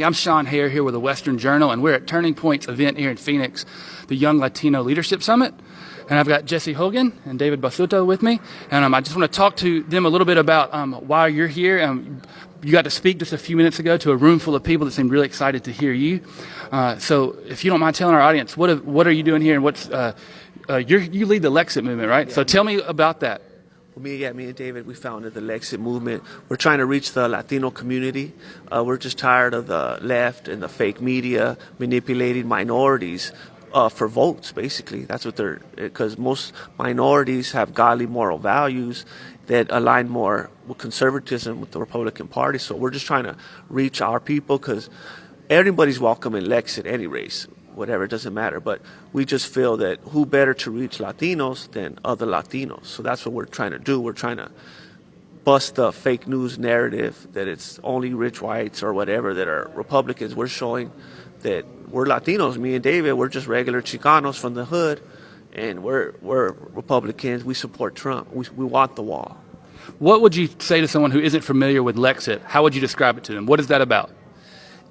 I'm Sean Hare here with the Western Journal, and we're at Turning Point's event here in Phoenix, the Young Latino Leadership Summit. And I've got Jesse Hogan and David Basuto with me. And I just want to talk to them a little bit about why you're here. You got to speak just a few minutes ago to a room full of people that seemed really excited to hear you. So if you don't mind telling our audience, what are you doing here, and what's you lead the Lexit movement, right? Yeah. So tell me about that. Well, me and David, we founded the Lexit movement. We're trying to reach the Latino community. We're just tired of the left and the fake media manipulating minorities for votes, basically. That's what because most minorities have godly moral values that align more with conservatism with the Republican Party. So we're just trying to reach our people, because everybody's welcome in Lexit, any race, whatever, it doesn't matter. But we just feel that who better to reach Latinos than other Latinos. So that's what we're trying to do. We're trying to bust the fake news narrative that it's only rich whites or whatever that are Republicans. We're showing that we're Latinos. Me and David, we're just regular Chicanos from the hood, and we're Republicans. We support Trump. We want the wall. What would you say to someone who isn't familiar with Lexit? How would you describe it to them? What is that about?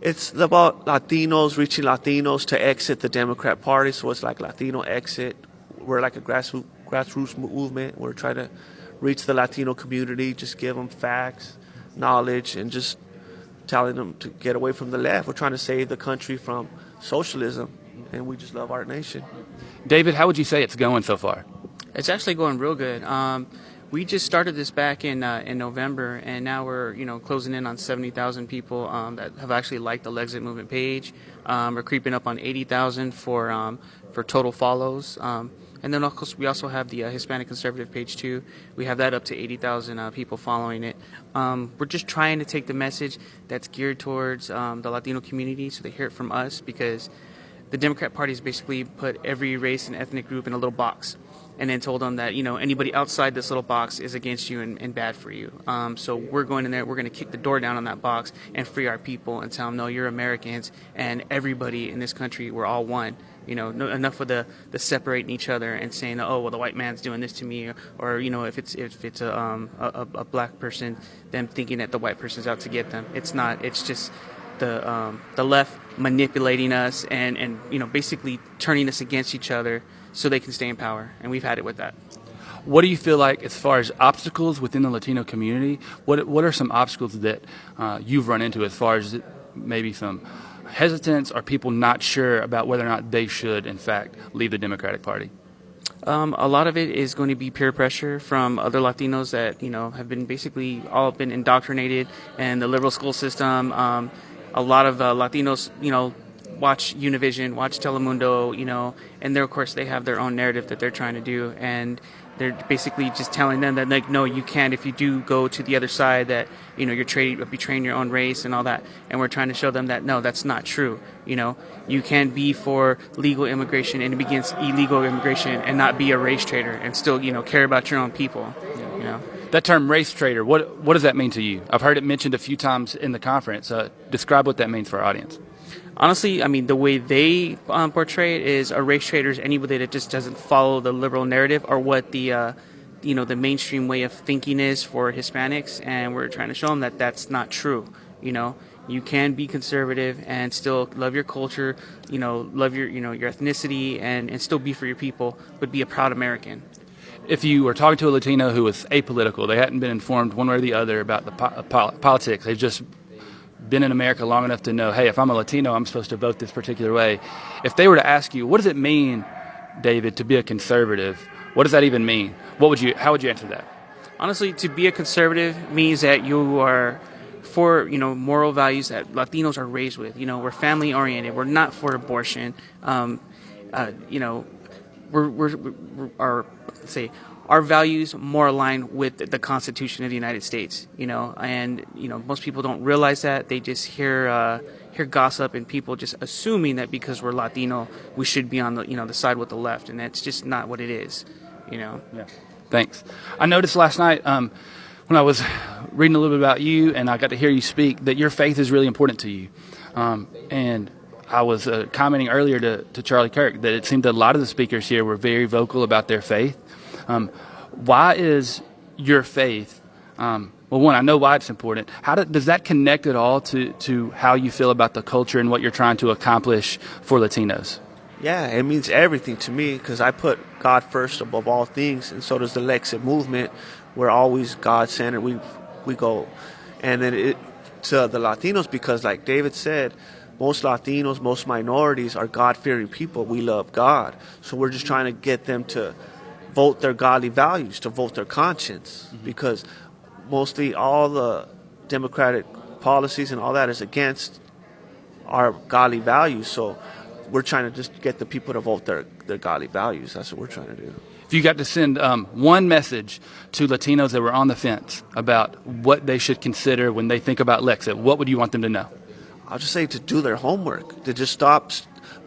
It's about Latinos, reaching Latinos to exit the Democrat Party. So it's like Latino exit. We're like a grassroots movement. We're trying to reach the Latino community, just give them facts, knowledge, and just telling them to get away from the left. We're trying to save the country from socialism, and we just love our nation. David, how would you say it's going so far? It's actually going real good. We just started this back in November, and now we're closing in on 70,000 people that have actually liked the Lexit movement page. We're creeping up on 80,000 for total follows. And then of course we also have the Hispanic Conservative page too. We have that up to 80,000 people following it. We're just trying to take the message that's geared towards the Latino community, so they hear it from us, because the Democrat Party has basically put every race and ethnic group in a little box, and then told them that anybody outside this little box is against you and bad for you. So we're going in there, we're going to kick the door down on that box and free our people and tell them, no, you're Americans, and everybody in this country, we're all one. Enough of the separating each other and saying, oh, well, the white man's doing this to me, or if it's a black person, them thinking that the white person's out to get them. It's not. It's just the left manipulating us and basically turning us against each other so they can stay in power, and we've had it with that. What do you feel like as far as obstacles within the Latino community? What are some obstacles that you've run into as far as maybe some hesitance or people not sure about whether or not they should, in fact, leave the Democratic Party? A lot of it is going to be peer pressure from other Latinos that have been basically all been indoctrinated in the liberal school system. A lot of Latinos, watch Univision, watch Telemundo, and of course they have their own narrative that they're trying to do, and they're basically just telling them that, like, no, you can't. If you do go to the other side, that you're betraying your own race and all that. And we're trying to show them that no, that's not true. You can be for legal immigration and be against illegal immigration and not be a race traitor and still care about your own people. That term race traitor, what does that mean to you? I've heard it mentioned a few times in the conference. Describe what that means for our audience. Honestly, I mean, the way they portray it is a race traitor is anybody that just doesn't follow the liberal narrative or what the the mainstream way of thinking is for Hispanics, and we're trying to show them that that's not true. You can be conservative and still love your culture, love your your ethnicity, and still be for your people, but be a proud American. If you were talking to a Latino who was apolitical, they hadn't been informed one way or the other about the politics, they've just been in America long enough to know, hey, if I'm a Latino, I'm supposed to vote this particular way. If they were to ask you, what does it mean, David, to be a conservative? What does that even mean? How would you answer that? Honestly, to be a conservative means that you are for moral values that Latinos are raised with. We're family oriented. We're not for abortion. Our values more align with the Constitution of the United States, and most people don't realize that. They just hear gossip and people just assuming that because we're Latino, we should be on the side with the left, and that's just not what it is, Yeah. Thanks. I noticed last night when I was reading a little bit about you and I got to hear you speak that your faith is really important to you, and I was commenting earlier to Charlie Kirk that it seemed that a lot of the speakers here were very vocal about their faith. Why is your faith Well, one, I know why it's important. Does that connect at all to how you feel about the culture and what you're trying to accomplish for Latinos? Yeah, it means everything to me because I put God first above all things, and so does the Lexit movement. We're always God-centered. We go, and then it to the Latinos because, like David said, most Latinos, most minorities are God-fearing people. We love God, so we're just trying to get them to vote their godly values, to vote their conscience, because mostly all the democratic policies and all that is against our godly values. So we're trying to just get the people to vote their godly values. That's what we're trying to do. If you got to send one message to Latinos that were on the fence about what they should consider when they think about Lexit, what would you want them to know? I'll just say to do their homework, to just stop.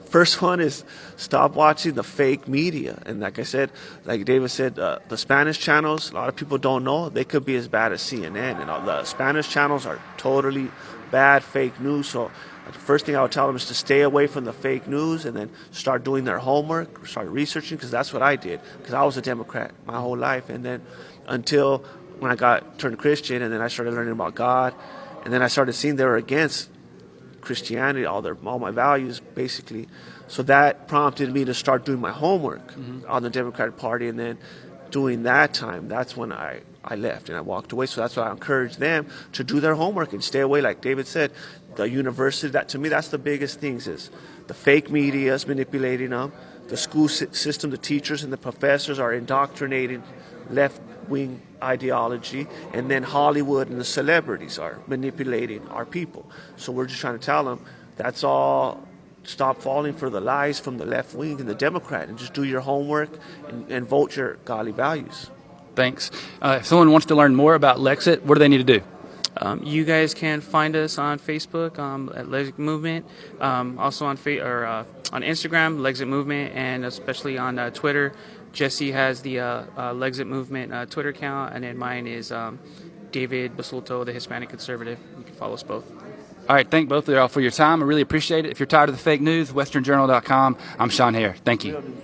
First one is stop watching the fake media. And like I said, like David said, the Spanish channels, a lot of people don't know, they could be as bad as CNN. And all the Spanish channels are totally bad, fake news. So the first thing I would tell them is to stay away from the fake news and then start doing their homework, start researching, because that's what I did, because I was a Democrat my whole life. And then until when I turned Christian, and then I started learning about God, and then I started seeing they were against Christianity, all my values, basically. So that prompted me to start doing my homework on the Democratic Party, and then during that time, that's when I left and I walked away. So that's why I encourage them to do their homework and stay away. Like David said, the university, that to me, that's the biggest things is the fake media is manipulating them. The school system, the teachers and the professors are indoctrinating left-wing ideology, and then Hollywood and the celebrities are manipulating our people. So we're just trying to tell them that's all. Stop falling for the lies from the left wing and the Democrat, and just do your homework and vote your godly values. Thanks. If someone wants to learn more about Lexit, what do they need to do? You guys can find us on Facebook at Lexit Movement, also on on Instagram, Lexit Movement, and especially on Twitter. Jesse has the Lexit Movement Twitter account, and then mine is David Basulto, the Hispanic Conservative. You can follow us both. All right, thank both of y'all for your time. I really appreciate it. If you're tired of the fake news, westernjournal.com. I'm Sean Hare. Thank you.